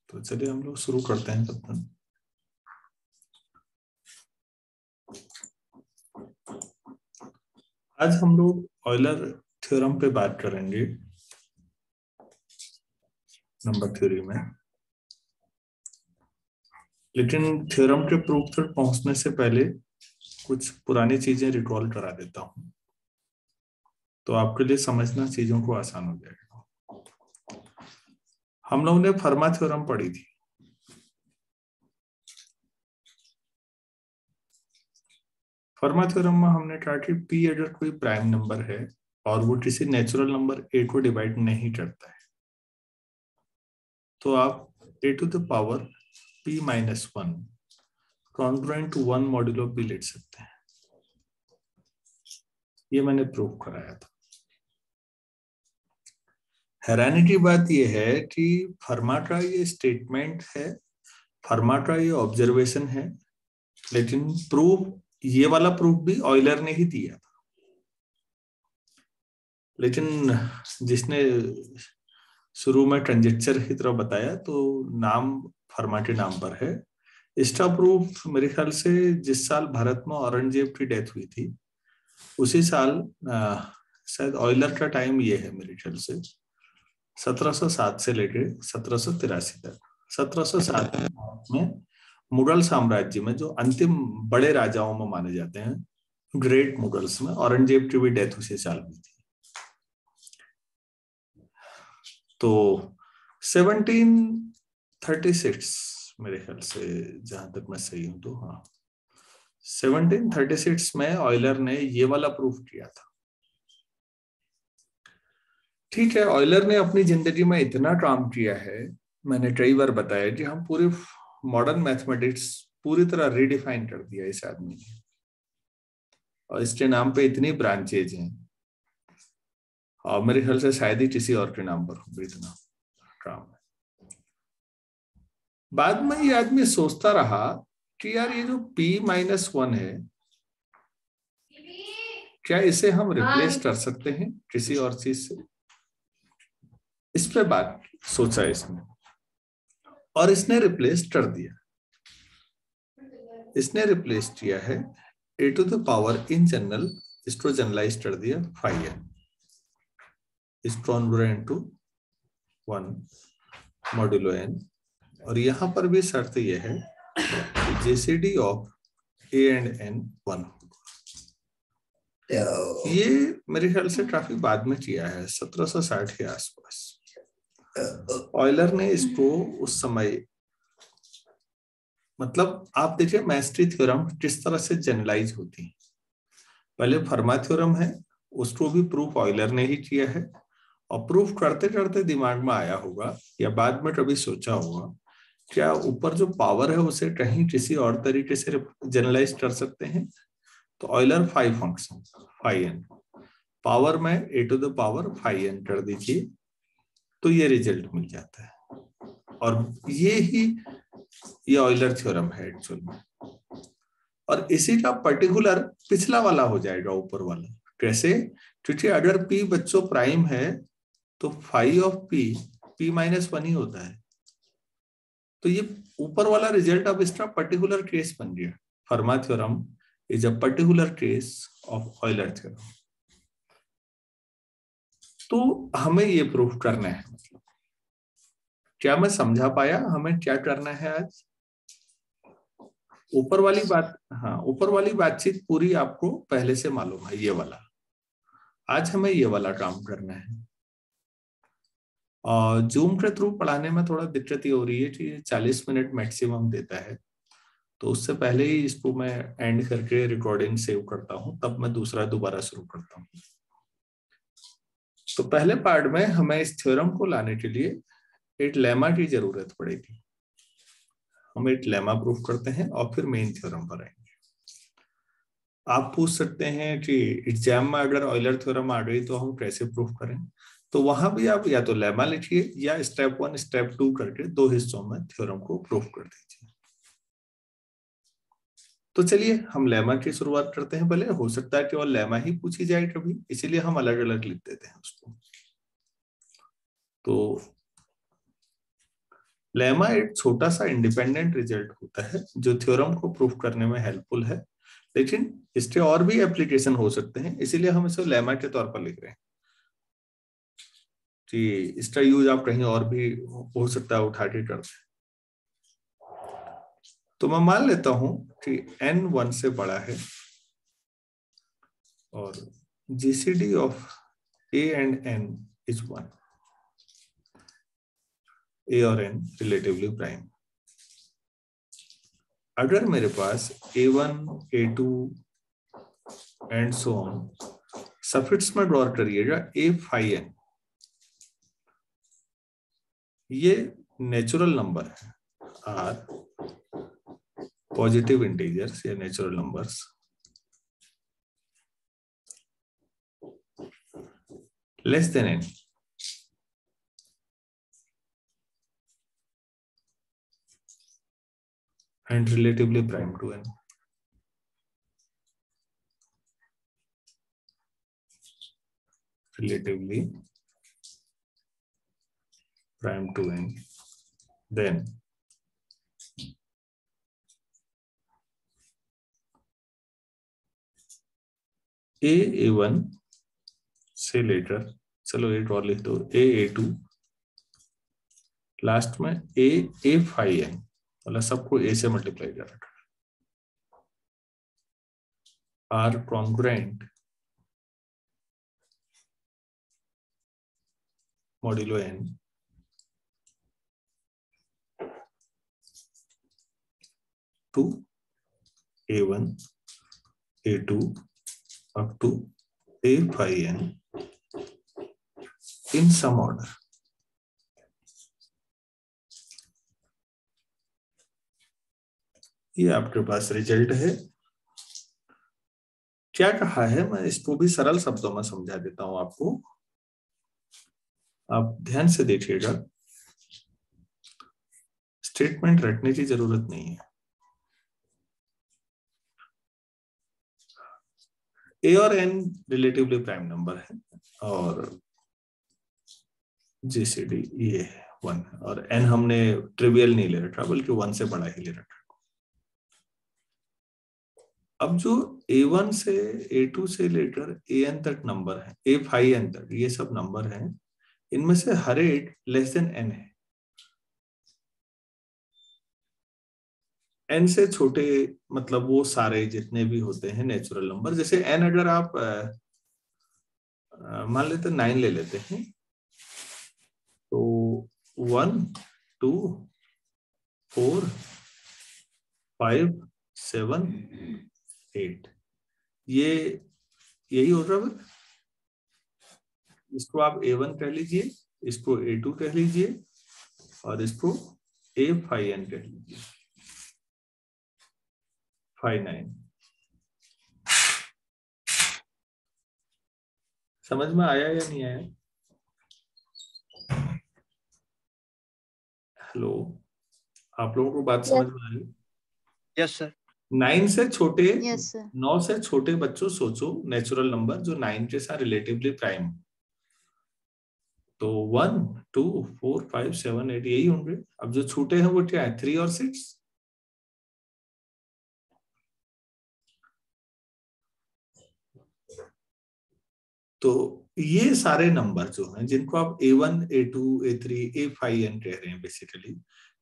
तो चलिए हम लोग शुरू करते हैं तब तक। आज हम लोग ऑयलर थ्योरम पे बात करेंगे नंबर थ्योरी में, लेकिन थ्योरम के प्रूफ तक पहुंचने से पहले कुछ पुरानी चीजें रिकॉल करा देता हूं, तो आपके लिए समझना चीजों को आसान हो जाएगा। हम लोगों ने फर्मा थ्योरम पढ़ी थी। फर्मा थ्योरम में हमने कहा कि पी अगर कोई प्राइम नंबर है और वो किसी नेचुरल नंबर ए को डिवाइड नहीं करता है, तो आप A to the power p minus 1 congruent to 1 modulo p लिख सकते हैं। ये मैंने प्रूव कराया था। हैरानी की बात यह है कि फर्मा का ये स्टेटमेंट है, फर्मा का ये ऑब्जर्वेशन है, लेकिन प्रूफ, ये वाला प्रूफ भी ऑयलर ने ही दिया था। लेकिन जिसने शुरू में कंजेक्चर की तरह बताया, तो नाम फर्मा के नाम पर है। इसका प्रूफ मेरे ख्याल से जिस साल भारत में औरंगजेब की डेथ हुई थी उसी साल, शायद ऑयलर का टाइम ये है मेरे ख्याल से 1707 से लेकर 1783 तक। 1707 में मुगल साम्राज्य में जो अंतिम बड़े राजाओं में माने जाते हैं, ग्रेट मुगल्स में, औरंगजेब की भी डेथ उसी साल हुई थी। तो 1736 मेरे ख्याल से, जहां तक मैं सही हूं तो, हाँ 1736 में ऑयलर ने ये वाला प्रूफ किया था। ठीक है, ऑयलर ने अपनी जिंदगी में इतना काम किया है, मैंने कई बार बताया कि हम पूरे मॉडर्न मैथमेटिक्स पूरी तरह रीडिफाइन कर दिया इस आदमी ने, और इसके नाम पे इतनी ब्रांचेज हैं, और मेरे ख्याल से शायद ही किसी और के नाम पर होगा इतना काम है। बाद में ये आदमी सोचता रहा कि यार ये जो p माइनस 1 है, क्या इसे हम रिप्लेस कर सकते हैं किसी और चीज से? इस पे बात सोचा इसने, और इसने रिप्लेस कर दिया। इसने रिप्लेस किया है a to the power in general, इसको जनरलाइज कर दिया phi n, is congruent to 1 modulo n। और यहां पर भी शर्त यह है कि GCD of a and n 1। ये मेरे ख्याल से काफी बाद में किया है, 1760 के आसपास। ऑयलर ने इसको उस समय, मतलब आप देखिए मैस्ट्री थ्योरम किस तरह से जनरलाइज होती है। पहले फर्मा थ्योरम है, उसको भी प्रूफ ऑयलर ने ही किया है, और प्रूफ करते करते दिमाग में आया होगा या बाद में कभी सोचा होगा, क्या ऊपर जो पावर है उसे कहीं किसी और तरीके से जनरलाइज कर सकते हैं? तो Euler phi function phi n, power में a to the power phi n कर दीजिए, तो ये रिजल्ट मिल जाता है। और ये ऑयलर थ्योरम है एक्चुअल में। और इसी का पर्टिकुलर पिछला वाला हो जाएगा ऊपर वाला। कैसे? क्योंकि अगर p बच्चों प्राइम है तो फाई ऑफ p माइनस 1 ही होता है। तो ये ऊपर वाला रिजल्ट अब इसका पर्टिकुलर केस बन गया। Fermat theorem is a particular case of Euler theorem. तो हमें ये प्रूफ करना है, मतलब क्या मैं समझा पाया हमें क्या करना है आज? ऊपर वाली बात, हाँ ऊपर वाली बातचीत पूरी आपको पहले से मालूम है, ये वाला। आज हमें ये वाला काम करना है। और जूम के थ्रू पढ़ाने में थोड़ा दिक्कत ये हो रही है कि 40 मिनट मैक्सिमम देता है, तो उससे पहले ही इसको मैं एंड करके रिकॉर्डिंग सेव करता हूँ, तब मैं दूसरा दोबारा शुरू करता हूँ। तो पहले पार्ट में हमें इस थ्योरम को लाने के लिए एक लेमा की जरूरत पड़ेगी। हम एक लेमा प्रूफ करते हैं और फिर मेन थ्योरम पर आएंगे। आप पूछ सकते हैं कि एग्जाम में अगर ऑयलर थ्योरम आ गई तो हम कैसे प्रूफ करें? तो वहां भी आप या तो लेमा लिखिए या स्टेप 1 स्टेप 2 करके 2 हिस्सों में थ्योरम को प्रूफ कर दीजिए। तो चलिए हम लेमा की शुरुआत करते हैं। पहले हो सकता है कि और लेमा ही पूछी जाए कभी, इसीलिए हम अलग अलग लिख देते हैं उसको। तो लेमा एक छोटा सा इंडिपेंडेंट रिजल्ट होता है जो थ्योरम को प्रूफ करने में हेल्पफुल है, लेकिन इसके और भी एप्लीकेशन हो सकते हैं, इसीलिए हम इसे लेमा के तौर पर लिख रहे हैं कि इसका यूज आप कहीं और भी हो सकता है उठा के करते हैं। तो मैं मान लेता हूं कि n 1 से बड़ा है और GCD of a and n is 1, a और n रिलेटिवली प्राइम। अगर मेरे पास a1 a2 and so on, suffix में ड्रॉ करिएगा a phi n, ये नेचुरल नंबर है, आर पॉजिटिव इंटीजर्स या natural numbers less than n, and relatively prime to n. Relatively prime to n. Then a1 से लेकर, चलो एक और लिख दो, a2 लास्ट में a phi n, मतलब सबको a से मल्टीप्लाई कर रखा are congruent modulo n to a1 a2 up to a phi n in some order. ये आपके पास रिजल्ट है। क्या कहा है, मैं इसको भी सरल शब्दों में समझा देता हूं आपको, आप ध्यान से देखिएगा, स्टेटमेंट रटने की जरूरत नहीं है। ए और एन रिलेटिवली प्राइम नंबर है और जीसीडी ये 1 और एन हमने ट्रिवियल नहीं ले रखा बल्कि 1 से बड़ा ही ले रखा। अब जो a1 से a2 से लेकर an तक नंबर है, a phi n तक, ये सब नंबर हैं, इनमें से हर एक लेस देन n है। n से छोटे मतलब वो सारे जितने भी होते हैं नेचुरल नंबर, जैसे n अगर आप मान लेते 9 ले लेते हैं तो 1 2 4 5 7 8 ये यही हो रहा है। इसको आप a1 कह लीजिए, इसको a2 कह लीजिए और इसको a phi n कह लीजिए, phi 9। समझ में आया या नहीं आया? हेलो, आप लोगों को बात समझ में आ रही? Yes sir. 9 से छोटे, यस सर। 9 से छोटे बच्चों सोचो नेचुरल नंबर जो 9 के साथ रिलेटिवली प्राइम, तो 1 2 4 5 7 8 यही होंगे। अब जो छोटे हैं वो क्या है, 3 और 6। तो ये सारे नंबर जो हैं जिनको आप a1 a2 a3 a phi n कह रहे हैं बेसिकली,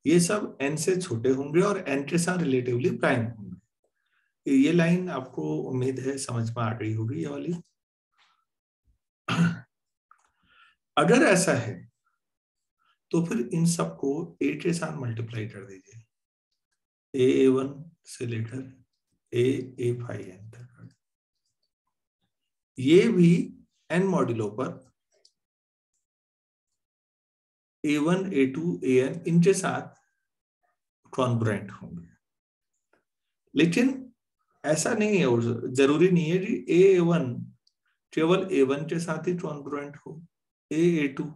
ये सब n से छोटे होंगे और n के साथ रिलेटिवली प्राइम होंगे। ये लाइन आपको उम्मीद है समझ में आ गई होगी, ये वाली। अगर ऐसा है तो फिर इन सबको a के साथ मल्टीप्लाई कर दीजिए, a1 से लेकर a phi n तक। ये भी n मॉड्यूलो पर a1 a2 an इनके साथ कॉन्ग्रुएंट होंगे, लेकिन ऐसा नहीं है और जरूरी नहीं है कि a1 केवल a1 के साथ ही कॉन्ग्रुएंट हो, a2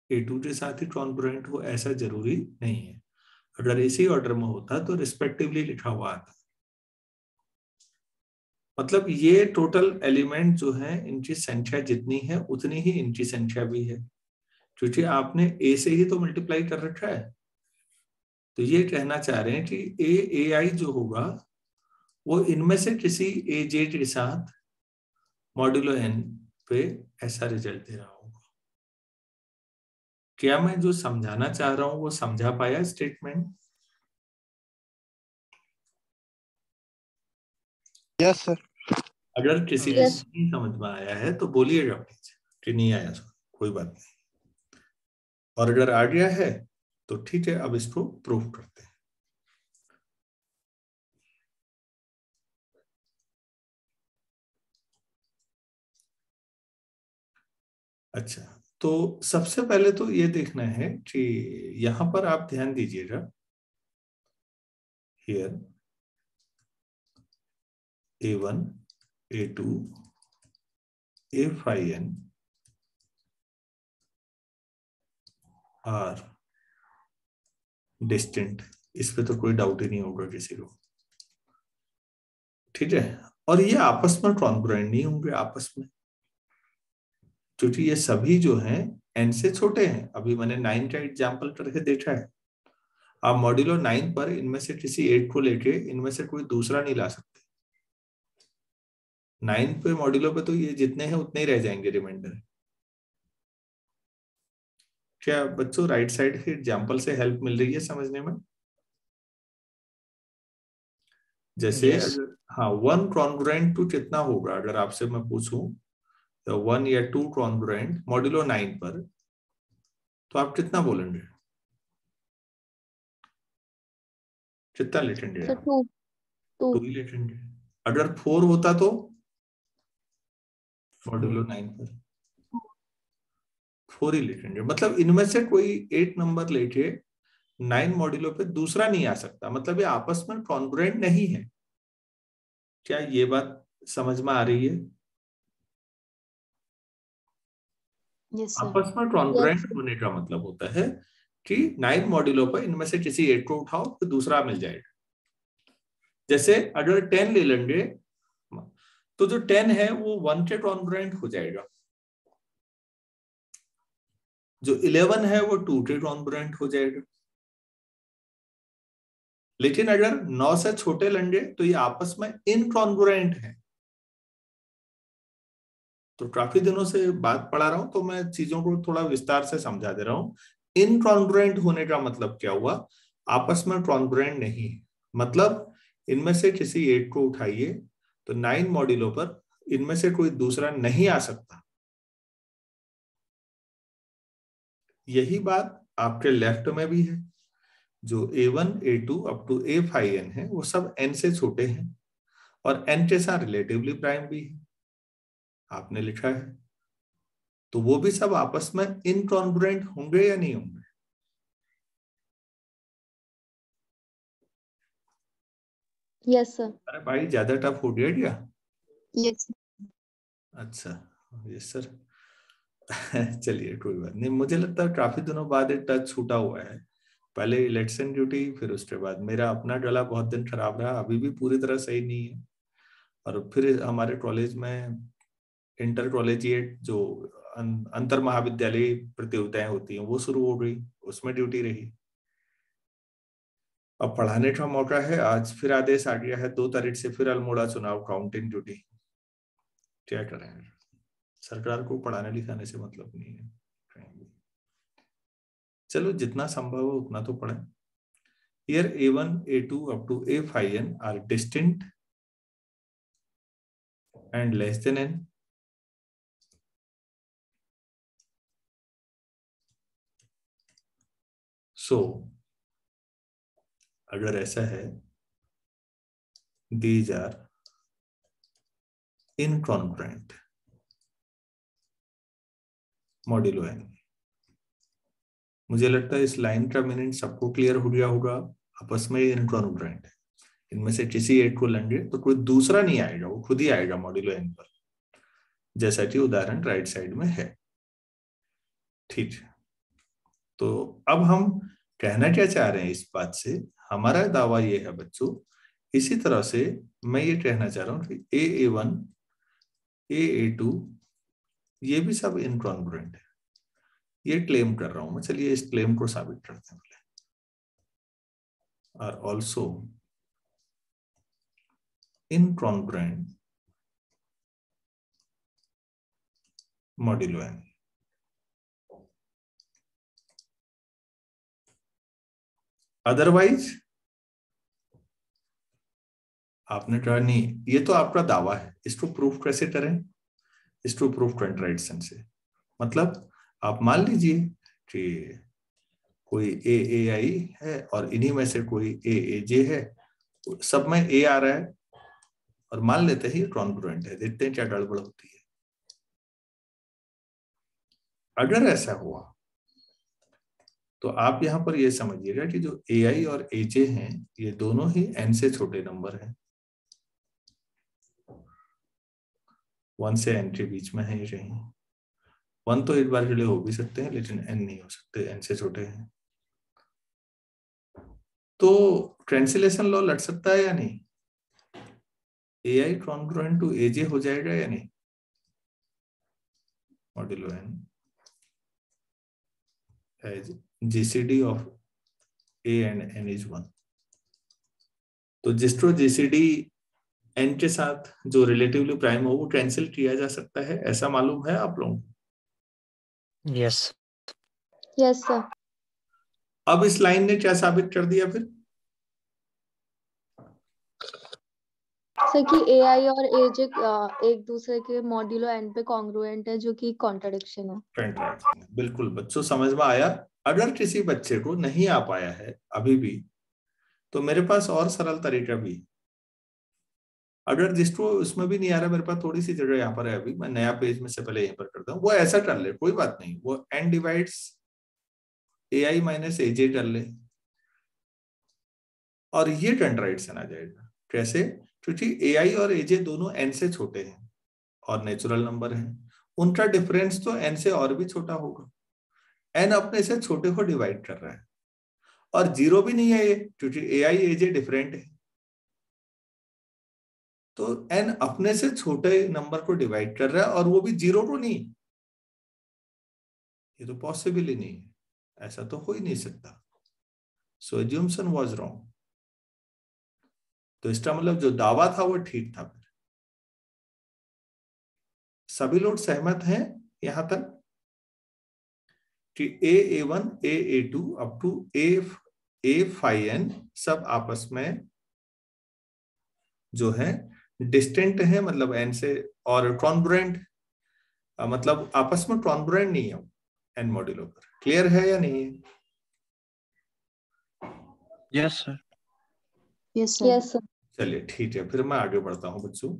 a2 के साथ ही कॉन्ग्रुएंट हो, ऐसा जरूरी नहीं है। अगर इसी ऑर्डर में होता तो रिस्पेक्टिवली लिखा हुआ आता। मतलब ये टोटल एलिमेंट जो है इनकी संख्या जितनी है उतनी ही इनकी संख्या भी है, क्योंकि आपने a से ही तो मल्टीप्लाई कर रखा है। तो ये कहना चाह रहे हैं कि ए आई जो होगा वो इनमें से किसी ए जेड के साथ मॉड्यूलो एन पे ऐसा रिजल्ट दे रहा होगा। क्या मैं जो समझाना चाह रहा हूं वो समझा पाया स्टेटमेंट? Yes sir. अगर किसी को Yes. नहीं समझ में आया है तो बोलिएगा प्लीज कि नहीं आया सर, कोई बात नहीं। और अगर आ गया है तो ठीक है, अब इसको प्रूव करते हैं। अच्छा, तो सबसे पहले तो ये देखना है कि यहां पर आप ध्यान दीजिएगा, here A1, A2, A5N are distant. इस पे तो कोई डाउट ही नहीं होगा किसी को, ठीक है। और ये आपस में कॉन्ग्रुएंट नहीं होंगे आपस में, क्योंकि ये सभी जो हैं n से छोटे हैं। अभी मैंने 9 का एग्जाम्पल करके देखा है। आप मॉड्यूलो 9 पर इनमें से किसी एक को लेके इनमें से कोई दूसरा नहीं ला सकते। 9 पे मॉड्यूलो पे तो ये जितने हैं उतने ही रह जाएंगे रिमाइंडर। क्या बच्चों राइट साइड के एग्जाम्पल से हेल्प मिल रही है समझने में? जैसे Yes. अगर हाँ 1 कॉन्ग्रुएंट टू कितना होगा, अगर आपसे मैं पूछूं तो 1 या 2 कॉन्ग्रुएंट मॉड्यूलो 9 पर, तो आप कितना बोलेंगे? कितना लिखेंगे So आप? 2. 2 ही लिखेंगे। अगर 4 होता तो मॉड्यूलो 9 पर 4 ही लिखेंगे। मतलब इनमें से कोई 8 नंबर लेके 9 मॉड्यूलो पे दूसरा नहीं आ सकता, मतलब ये आपस में कॉन्ग्रुएंट नहीं है। क्या ये बात समझ में आ रही है? Yes, sir. आपस में Yes. कॉन्ग्रुएंट होने का मतलब होता है कि 9 मॉड्यूलों पर इनमें से किसी एक को उठाओ तो दूसरा मिल जाएगा। जैसे अगर 10 ले लेंगे तो जो 10 है वो 1 के कॉन्ग्रुएंट हो जाएगा, जो 11 है वो 2 के कॉन्ग्रुएंट हो जाएगा। लेकिन अगर 9 से छोटे लेंगे तो ये आपस में इनकॉन्ग्रुएंट है। तो काफी दिनों से बात पढ़ा रहा हूं तो मैं चीजों को थोड़ा विस्तार से समझा दे रहा हूं। इनकॉन्ग्रुएंट होने का मतलब क्या हुआ? आपस में कॉन्ग्रुएंट नहीं है। मतलब इनमें से किसी एक को उठाइए तो 9 मॉड्यूलों पर इनमें से कोई दूसरा नहीं आ सकता। यही बात आपके लेफ्ट में भी है। जो A1, A2 up to A5N है वो सब n से छोटे हैं और n के साथ रिलेटिवली प्राइम भी है, आपने लिखा है। तो वो भी सब आपस में इनकॉन्ग्रुएंट होंगे या नहीं होंगे? Yes, sir. अरे भाई ज्यादा टफ हो गया क्या? Yes. अच्छा, यस सर। चलिए कोई बात नहीं, मुझे लगता है काफी दिनों बाद एक टच छूटा हुआ है। पहले इलेक्शन ड्यूटी, फिर उसके बाद मेरा अपना गला बहुत दिन खराब रहा, अभी भी पूरी तरह सही नहीं है। और फिर हमारे कॉलेज में इंटर कॉलेजिएट जो अंतर महाविद्यालय प्रतियोगिताएं होती हैं वो शुरू हो गई, उसमें ड्यूटी रही। अब पढ़ाने का मौका है। आज फिर आदेश आ गया है 2 तारीख से फिर अल्मोड़ा चुनाव काउंटिंग ड्यूटी। क्या करें, सरकार को पढ़ाने लिखाने से मतलब नहीं है। चलो जितना संभव हो उतना तो पढ़ें। Here A1, A2 up to A5N are distinct and less than n. So अगर ऐसा है, these are incongruent modulo n। मुझे लगता है इस लाइन का मीनिंग सबको क्लियर हो गया होगा। आपस में इनकॉन्ग्रुएंट है, इनमें से किसी एक को लेंगे तो कोई दूसरा नहीं आएगा, वो खुद ही आएगा मॉड्यूलो n पर, जैसा कि उदाहरण राइट साइड में है। ठीक है, तो अब हम कहना क्या चाह रहे हैं इस बात से? हमारा दावा ये है बच्चों, इसी तरह से मैं ये कहना चाह रहा हूं कि A1, A2 ये भी सब इनकॉन्ग्रुएंट है। ये क्लेम कर रहा हूं मैं। चलिए इस क्लेम को साबित करते हैं। are also incongruent modulo n. Otherwise आपने ट्राई नहीं, ये तो आपका दावा है, इसको प्रूफ कैसे करें? इसको प्रूफ कॉन्ट्राडिक्शन से। मतलब आप मान लीजिए कि कोई ए आई है और इन्हीं में से कोई ए जे है, सब में ए आ रहा है, और मान लेते हैं ये कॉन्ग्रुएंट है, देखते हैं क्या गड़बड़ होती है। अगर ऐसा हुआ तो आप यहां पर ये समझिएगा कि जो ए आई और ए जे हैं ये दोनों ही एन से छोटे नंबर हैं, 1 से n के बीच में है ये कहीं। 1 तो एक बार के लिए हो भी सकते हैं लेकिन n नहीं हो सकते, n से छोटे हैं। तो ट्रांसलेशन लॉ लग सकता है या नहीं? ए आई कॉन्ग्रुएंट टू ए जे हो जाएगा या नहीं? Modulo n as GCD of a and n is 1। तो जिसको जीसीडी n के साथ जो रिलेटिवली प्राइम हो वो कैंसिल किया जा सकता है, ऐसा मालूम है आप लोगों को? Yes yes sir. अब इस लाइन ने क्या साबित कर दिया फिर? सर कि ए आई और ए जे एक दूसरे के मॉड्यूलो एन पे कॉन्ग्रुएंट है, जो कि कॉन्ट्रडिक्शन है। बिल्कुल बच्चों, समझ में आया? अगर किसी बच्चे को नहीं आ पाया है अभी भी, तो मेरे पास और सरल तरीका भी। अगर जिसको उसमें भी नहीं आ रहा, मेरे पास थोड़ी सी जगह यहाँ पर है, अभी मैं नया पेज में से पहले यहीं पर करता हूँ, वो ऐसा कर ले, कोई बात नहीं, वो n डिवाइड्स ए आई माइनस ए जे कर ले और ये कॉन्ट्रडिक्शन आ जाएगा। कैसे? क्योंकि ए आई और ए जे दोनों n से छोटे हैं और नेचुरल नंबर हैं, उनका डिफरेंस तो n से और भी छोटा होगा। n अपने से छोटे को डिवाइड कर रहा है और 0 भी नहीं है ये, क्योंकि ए आई ए जे डिफरेंट है। तो n अपने से छोटे नंबर को डिवाइड कर रहा है और वो भी 0 को नहीं। ये तो पॉसिबल ही नहीं है, ऐसा तो हो ही नहीं सकता। सो एज्यूम्पशन वाज रॉन्ग। तो इसका मतलब जो दावा था वो ठीक था। फिर सभी लोग सहमत हैं यहां तक कि a1 a2 up to a phi n सब आपस में जो है डिस्टेंट है, मतलब n से, और कॉन्ग्रुएंट, मतलब आपस में कॉन्ग्रुएंट नहीं है n मॉड्यूलो पर। क्लियर है या नहीं है? Yes sir. Yes sir. Yes sir. चलिए ठीक है, फिर मैं आगे बढ़ता हूं बच्चों।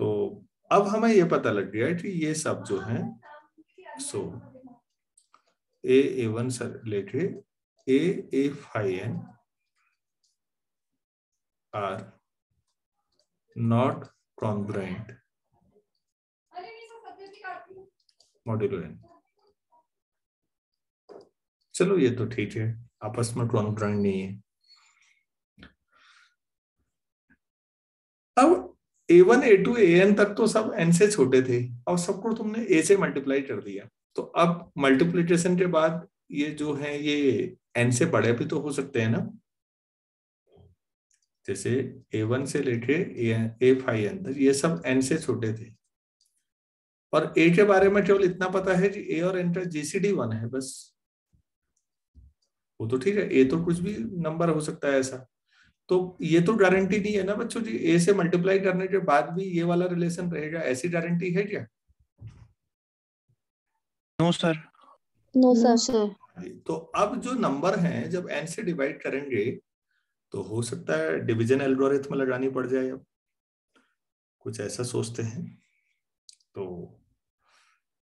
तो अब हमें ये पता लग गया है कि ये सब जो है, सो a1 से लेके a phi n are not congruent modulo n। चलो ये तो ठीक है, आपस में कॉन्ग्रुएंट नहीं है। अब a1 a2 an तक तो सब n से छोटे थे और सबको तुमने a से मल्टीप्लाई कर दिया, तो अब मल्टीप्लिकेशन के बाद ये जो है ये n से बड़े भी तो हो सकते हैं ना। जैसे a1 से लेके a phi n तक ये सब n से छोटे थे, और a के बारे में केवल इतना पता है कि a और n का जीसीडी 1 है बस। वो तो ठीक है, a तो कुछ भी नंबर हो सकता है ऐसा, तो ये तो गारंटी नहीं है ना बच्चों जी, ए से मल्टीप्लाई करने के बाद भी ये वाला रिलेशन रहेगा, ऐसी गारंटी है क्या? No sir. No sir. तो अब जो नंबर हैं जब n से डिवाइड करेंगे तो हो सकता है डिवीजन एल्गोरिथम लगानी पड़ जाए। अब कुछ ऐसा सोचते हैं, तो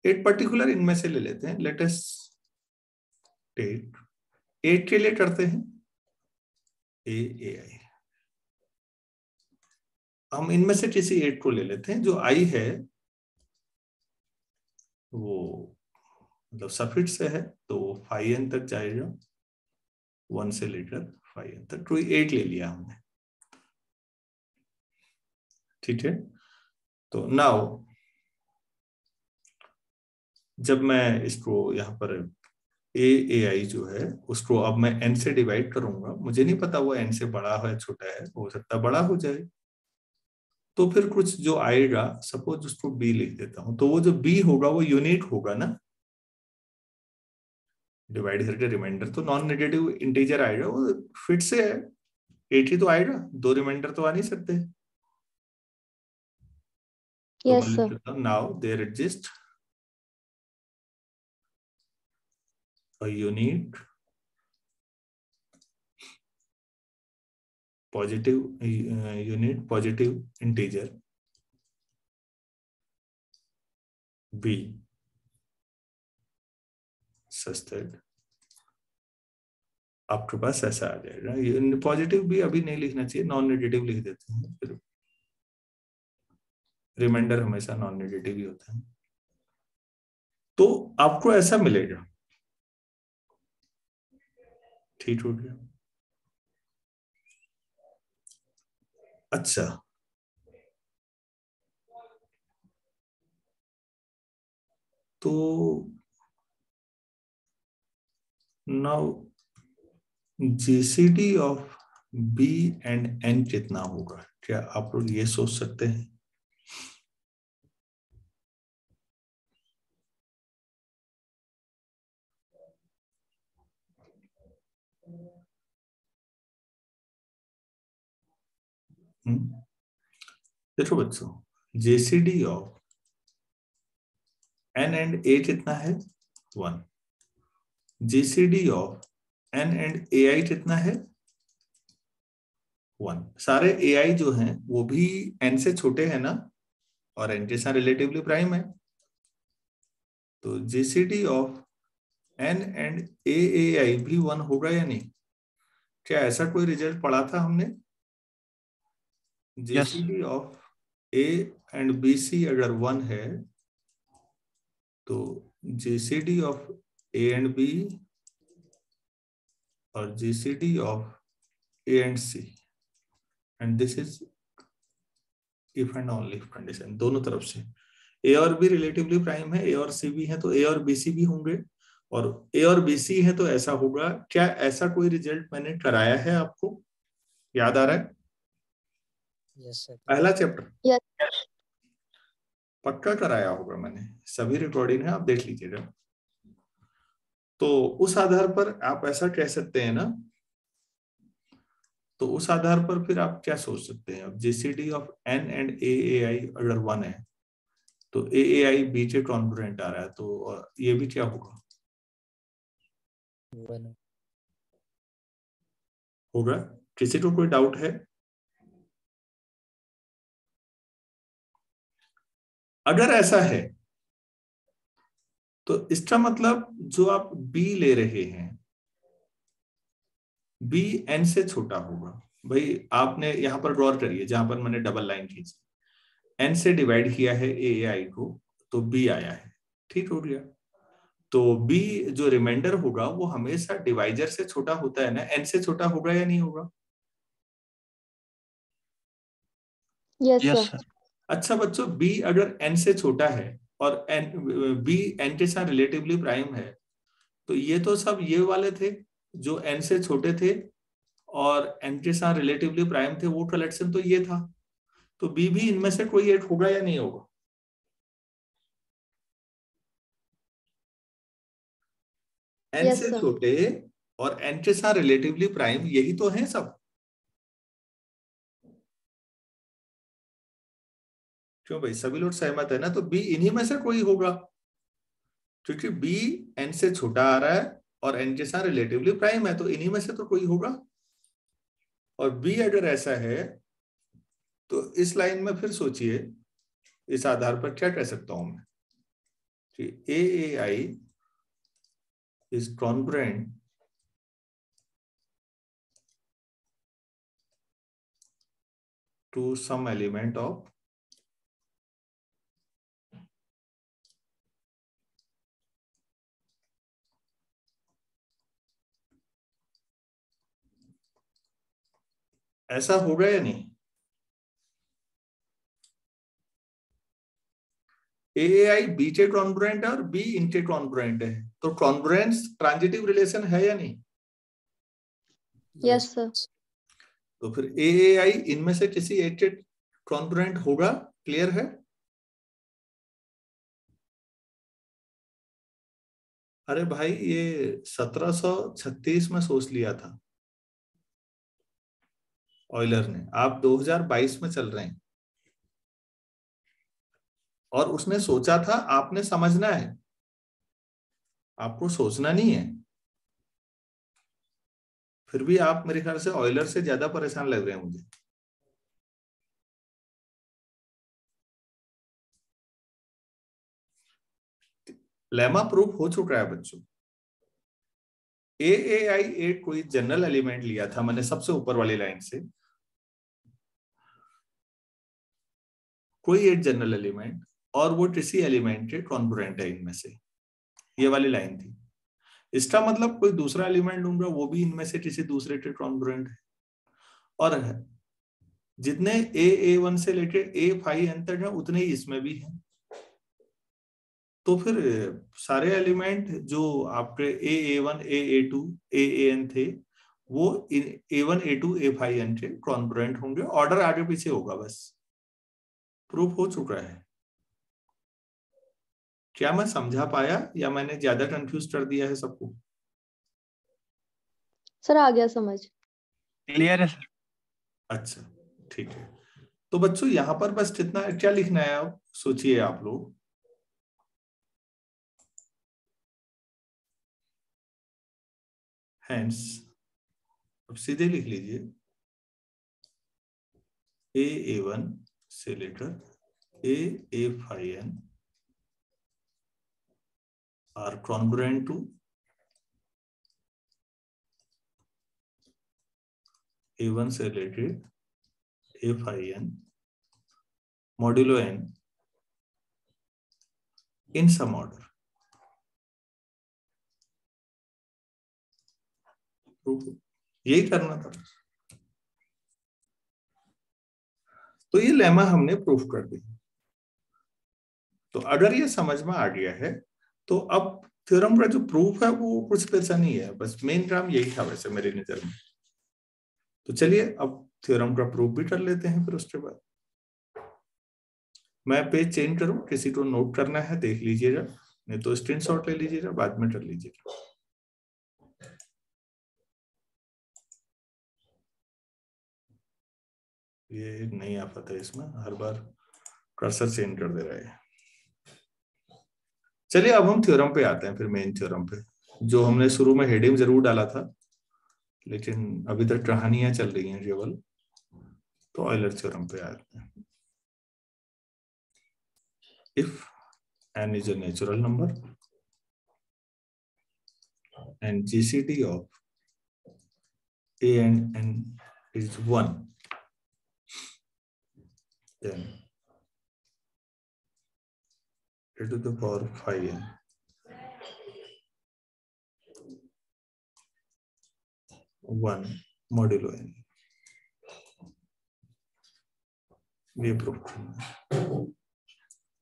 एक पर्टिकुलर इनमें से ले लेते हैं। लेट अस टेक 8 के लिए करते हैं ए आई। हम इनमें से किसी 8 को ले लेते हैं, जो आई है वो मतलब सफिक्स से है, तो phi n तक जाएगा, 1 से लेकर phi n तक। कोई 8 ले लिया हमने, ठीक है। तो नाउ जब मैं इसको यहाँ पर AI जो है उसको अब मैं n से डिवाइड करूंगा, मुझे नहीं पता वो n से बड़ा है छोटा है, हो सकता है बड़ा हो जाए, तो फिर कुछ जो आएगा, सपोज उसको b लिख देता हूं, तो वो जो b होगा वो यूनिक होगा ना, डिवाइड करके रिमाइंडर, तो नॉन नेगेटिव इंटीजर आएगा, वो फिट से है 80 तो आएगा, 2 रिमाइंडर तो आ नहीं सकते। तो Yes, मैं लिख sir. देता हूं now there exist a unique positive integer b such that आपके पास ऐसा आ जाएगा। पॉजिटिव भी अभी नहीं लिखना चाहिए, नॉन नेगेटिव लिख देते हैं, फिर रिमाइंडर हमेशा नॉन नेगेटिव ही होता है। तो आपको ऐसा मिलेगा, ठीक हो गया। अच्छा, तो now GCD of B and N कितना होगा, क्या आप लोग ये सोच सकते हैं? देखो बच्चों, जीसीडी ऑफ एन एंड ए कितना है 1, जीसीडी ऑफ एन एंड ए आई कितना है 1। सारे ए आई जो हैं वो भी एन से छोटे हैं ना, और एन के साथ रिलेटिवली प्राइम है, तो जीसीडी ऑफ एन एंड ए आई भी 1 होगा या नहीं? क्या ऐसा कोई रिजल्ट पढ़ा था हमने? Yes. GCD of A and B C अगर 1 है, तो GCD of A and B और GCD of A and C, and this is if and only if condition, दोनों तरफ से ए और बी रिलेटिवली प्राइम है, ए और सी भी है, तो ए और बी सी भी होंगे, और ए और बी सी है तो ऐसा होगा। क्या ऐसा कोई रिजल्ट मैंने कराया है, आपको याद आ रहा है? Yes, sir. पहला चैप्टर Yes. पक्का कराया होगा मैंने, सभी रिकॉर्डिंग है, आप देख लीजिएगा। तो उस आधार पर आप ऐसा कह सकते हैं ना, तो उस आधार पर फिर आप क्या सोच सकते हैं, अब जीसीडी ऑफ एन एंड ए आई अगर 1 है, तो ए आई बी के कॉन्ग्रुएंट आ रहा है, तो ये भी क्या होगा? 1. होगा। किसी को कोई डाउट है? अगर ऐसा है तो इसका मतलब जो आप बी ले रहे हैं, बी एन से छोटा होगा। भाई आपने यहां पर गौर करिए, जहां पर मैंने डबल लाइन खींची, एन से डिवाइड किया है ए आई को, तो बी आया है, ठीक हो गया। तो बी जो रिमाइंडर होगा वो हमेशा डिवाइजर से छोटा होता है ना, एन से छोटा होगा या नहीं होगा? Yes, Yes, sir. sir. अच्छा बच्चों, बी अगर एन से छोटा है और एन बी एन के साथ रिलेटिवली प्राइम है, तो ये तो सब ये वाले थे जो एन से छोटे थे और एन के साथ रिलेटिवली प्राइम थे, वो कलेक्शन तो ये था, तो बी भी इनमें से कोई एक होगा या नहीं होगा? एन Yes, से sir. छोटे और एन के साथ रिलेटिवली प्राइम, यही तो है सब। क्यों भाई, सभी लोग सहमत है ना? तो बी इन्हीं में से कोई होगा, क्योंकि बी एन से छोटा आ रहा है और एन के साथ रिलेटिवली प्राइम है, तो इन्हीं में से तो कोई होगा। और बी अगर ऐसा है तो इस लाइन में फिर सोचिए, इस आधार पर क्या कह सकता हूं मैं कि A I is congruent to some element of ऐसा होगा या नहीं? AAI बीटे कॉन्ग्रुएंट है और B इंटे कॉन्ग्रुएंट है, तो कॉन्ग्रुएंस ट्रांजिटिव रिलेशन है या नहीं? Yes sir. तो फिर AAI इनमें से किसी एक के कॉन्ग्रुएंट होगा, क्लियर है? अरे भाई ये 1736 में सोच लिया था ऑयलर ने, आप 2022 में चल रहे हैं और उसने सोचा था, आपने समझना है, आपको सोचना नहीं है। फिर भी आप मेरे ख्याल से ऑयलर से ज्यादा परेशान लग रहे हैं मुझे। लेमा प्रूफ हो चुका है बच्चों। AAI एक कोई जनरल एलिमेंट लिया था मैंने सबसे ऊपर वाली लाइन से, कोई एक जनरल एलिमेंट, और वो किसी एलिमेंट के कॉन्ग्रुएंट है इनमें से, ये वाली लाइन थी। इसका मतलब कोई दूसरा एलिमेंट लूंगा वो भी इनमें से किसी दूसरे के कॉन्ग्रुएंट है, और जितने A1 से लेके A5 तक है उतने ही इसमें भी है। तो फिर सारे एलिमेंट जो आपके A1, A2, AAN थे वो A1, A2, A5 के कॉन्ग्रुएंट होंगे, ऑर्डर आगे पीछे होगा बस। प्रूफ हो चुका है। क्या मैं समझा पाया या मैंने ज्यादा कंफ्यूज कर दिया है सबको? सर आ गया समझ। क्लियर है सर। अच्छा ठीक है। तो बच्चों यहाँ पर बस कितना क्या लिखना है, आप सोचिए आप लोग। हैंस अब सीधे लिख लीजिए, A1 से लेकर A5 are congruent to A1 से लेकर A5 मॉड्यूलो n इन सम ऑर्डर। यही करना था। तो ये लेमा हमने प्रूफ कर दी। तो अगर ये समझ में आ गया है तो अब थ्योरम का जो प्रूफ है वो कुछ पैसा नहीं है, बस मेन काम यही था वैसे मेरी नजर में। तो चलिए अब थ्योरम का प्रूफ भी कर लेते हैं। फिर उसके बाद मैं पेज चेंज करूं, किसी को नोट करना है देख लीजिएगा, नहीं तो स्क्रीनशॉट ले लीजिएगा, बाद में कर लीजिएगा। ये नहीं आ पाता इसमें, हर बार कर्सर चेंज कर दे रहा है। चलिए अब हम थ्योरम पे आते हैं, फिर मेन थ्योरम पे, जो हमने शुरू में हेडिंग जरूर डाला था लेकिन अभी तक कहानियां चल रही हैं केवल। तो ऑयलर थ्योरम पे आते हैं। If n is a natural number and GCD of a and n is 1, then a to the power 5n one modulo n, ये प्रूफ करना।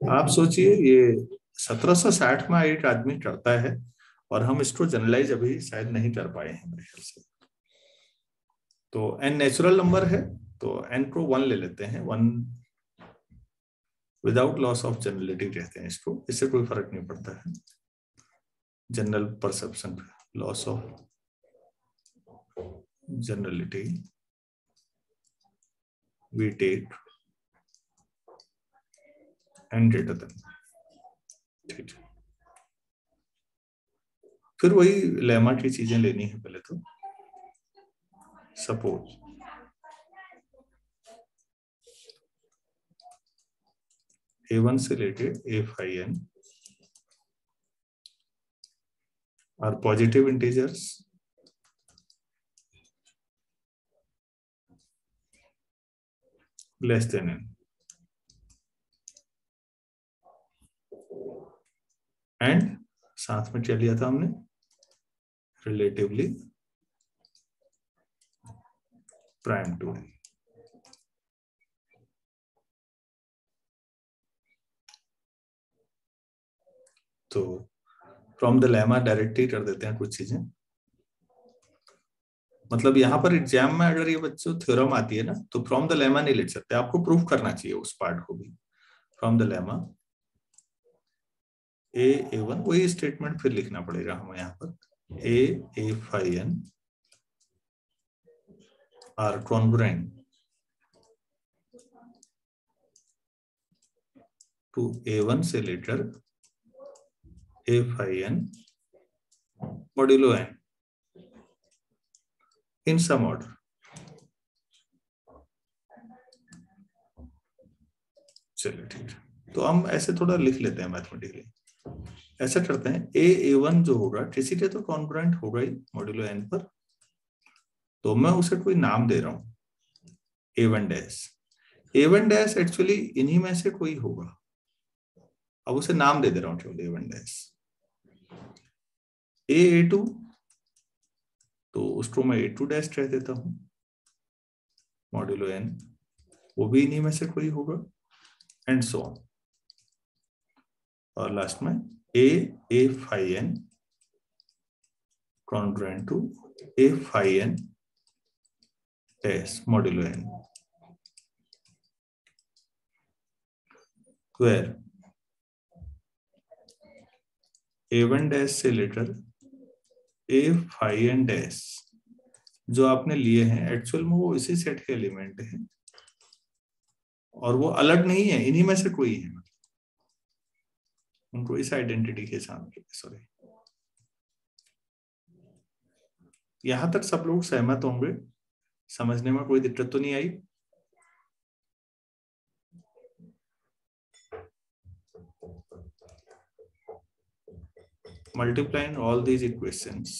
आप सोचिए ये 1760 में एक आदमी करता है और हम इसको जनरलाइज अभी शायद नहीं कर पाए हैं मेरे ख्याल से। तो n नेचुरल नंबर है तो n को 1 ले लेते हैं, 1 विदाउट लॉस ऑफ जनरलिटी कहते हैं इसको, इससे कोई फर्क नहीं पड़ता है जनरल परसेप्शन पे। Loss of generality we take and greater than, ठीक है। फिर वही लेमा की चीजें लेनी है पहले तो। सपोज A1 से लेके A5n are positive integers less than n, and साथ में क्या लिया था हमने, रिलेटिवली प्राइम टू n। तो फ्रॉम द लेमा डायरेक्ट ही कर देते हैं कुछ चीजें। मतलब यहाँ पर एग्जाम में अगर ये बच्चों थ्योरम आती है ना, तो फ्रॉम द लेमा नहीं लिख सकते, आपको प्रूफ करना चाहिए उस पार्ट को भी। फ्रॉम द लेमा A1 वही स्टेटमेंट फिर लिखना पड़ेगा हमें यहाँ पर, A phi n are congruent to A1 से लेकर A phi n modulo n in some order। चलिए ठीक है, तो हम ऐसे थोड़ा लिख लेते हैं मैथमेटिकली। ऐसा करते हैं, A1 जो होगा किसी के तो कॉन्ग्रुएंट होगा ही मॉड्यूलो n पर, तो मैं उसे कोई नाम दे रहा हूं A1 dash. A1 dash actually इन्हीं में से कोई होगा, अब उसे नाम दे रहा हूं केवल A1 डैश। A2 तो उसको मैं A2 डैश कह देता हूं मॉड्यूलो n, वो भी इन्हीं में से कोई होगा, एंड सो ऑन। और लास्ट में A phi n congruent to A phi n dash modulo n, where A1 dash से लेकर A phi n dash जो आपने लिए हैं एक्चुअल में वो इसी सेट के एलिमेंट हैं, और वो अलग नहीं है, इन्हीं में से कोई है, उनको इस आइडेंटिटी के साथ। सॉरी, यहां तक सब लोग सहमत होंगे, समझने में कोई दिक्कत तो नहीं आई? Multiplying all these equations,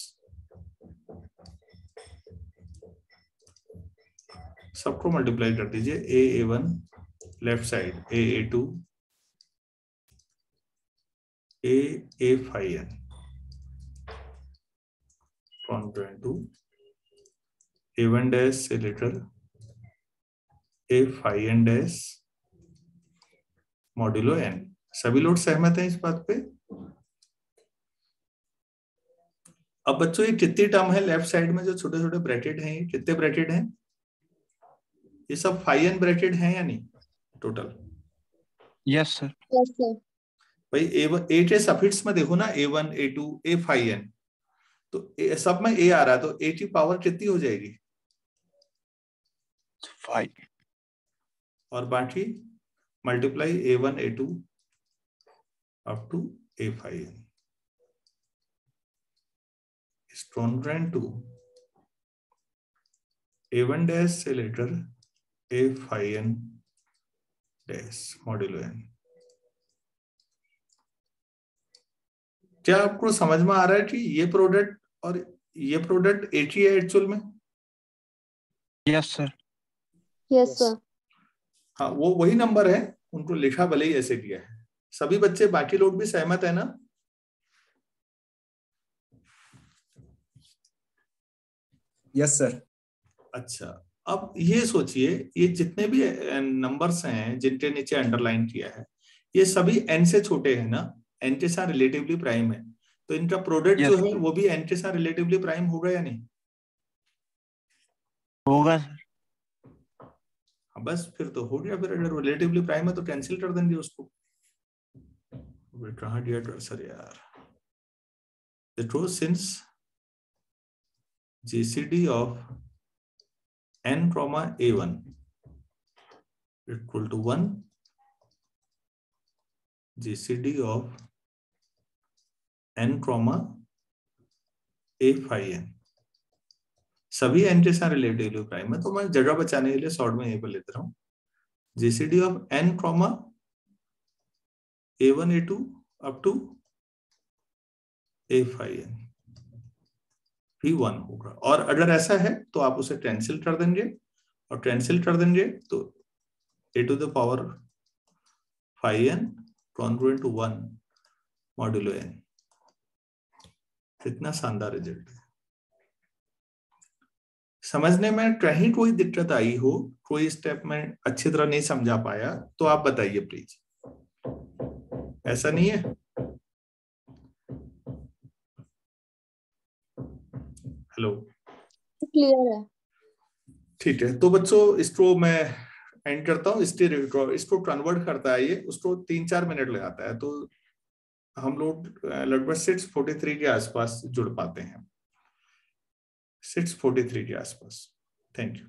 सबको मल्टीप्लाई कर दीजिए। A1 left side, A2 A phi n congruent to A1 dash से लेकर A phi n dash modulo n। सभी लोग सहमत हैं इस बात पे? अब बच्चों ये कितनी टर्म है लेफ्ट साइड में, जो छोटे छोटे ब्रैकेट हैं, ये कितने ब्रैकेट हैं? ये सब phi n ब्रैकेट हैं या नहीं total? Yes sir. Yes sir. भाई A के सफिक्स में देखो ना, A1 A2 A phi n, तो सब में A आ रहा है, तो A की पावर कितनी हो जाएगी? 5। और बाकी multiply A1 A2 up to A phi n is congruent to A1 dash से लेकर A phi n dash modulo n। क्या आपको समझ में आ रहा है कि ये प्रोडक्ट और ये प्रोडक्ट एक ही है एक्चुअल में? Yes sir. Yes sir. हाँ, वो वही नंबर है, उनको लिखा भले ही ऐसे किया है। सभी बच्चे, बाकी लोग भी सहमत है ना? Yes sir. अच्छा, अब ये सोचिए, ये जितने भी नंबर्स हैं जिनके नीचे अंडरलाइन किया है, ये सभी n से छोटे हैं ना, n के साथ रिलेटिवली प्राइम है, तो इनका प्रोडक्ट जो है वो भी n के साथ रिलेटिवली प्राइम होगा या नहीं? होगा सर। हाँ, बस फिर तो हो गया। फिर अगर रिलेटिवली प्राइम है तो कैंसिल कर देंगे उसको। कहाँ गया कर्सर यार? देखो, since GCD of n comma A1 equal to 1, GCD of n comma A phi n, सभी n के साथ रिलेटिवली प्राइम है, तो मैं जगह बचाने के लिए शॉर्ट में यहीं पर लेता रहा हूँ, GCD of n comma A1 A2 up to A phi n भी 1 होगा। और अगर ऐसा है तो आप उसे कैंसिल कर देंगे, और कैंसिल कर देंगे तो A to the power phi n congruent to 1 modulo n। कितना शानदार रिजल्ट है। समझने में कहीं कोई दिक्कत आई हो, कोई स्टेप में अच्छी तरह नहीं समझा पाया, तो आप बताइए प्लीज। ऐसा नहीं है? हेलो, क्लियर है। ठीक है। तो बच्चों स्ट्रो मैं एंड करता हूँ। स्ट्रो कन्वर्ट करता है, ये स्ट्रो 3-4 मिनट लगाता है, तो हम लोग लगभग 6:43 के आसपास जुड़ पाते हैं, 6:43 के आसपास। Thank you.